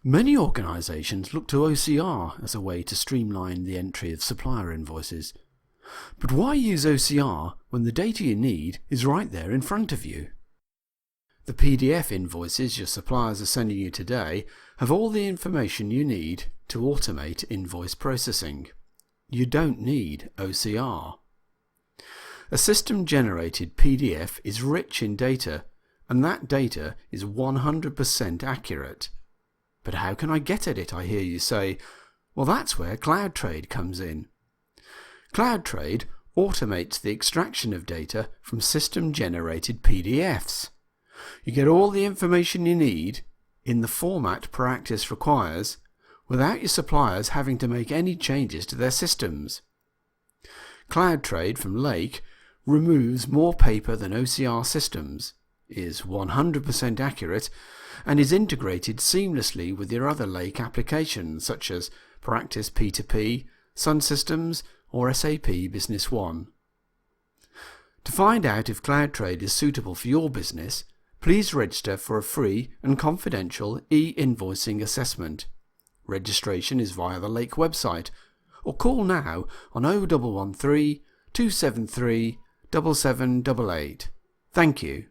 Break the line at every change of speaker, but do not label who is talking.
Many organisations look to OCR as a way to streamline the entry of supplier invoices. But why use OCR when the data you need is right there in front of you? The PDF invoices your suppliers are sending you today have all the information you need to automate invoice processing. You don't need OCR. A system-generated PDF is rich in data, and that data is 100% accurate. But how can I get at it, I hear you say? Well, that's where CloudTrade comes in. CloudTrade automates the extraction of data from system-generated PDFs. You get all the information you need in the format practice requires without your suppliers having to make any changes to their systems. CloudTrade from Lake removes more paper than OCR systems, is 100% accurate, and is integrated seamlessly with your other Lake applications such as Practice P2P, Sun Systems, or SAP Business One. To find out if CloudTrade is suitable for your business, please register for a free and confidential e-invoicing assessment. Registration is via the Lake website, or call now on 0113 273 7788. Thank you.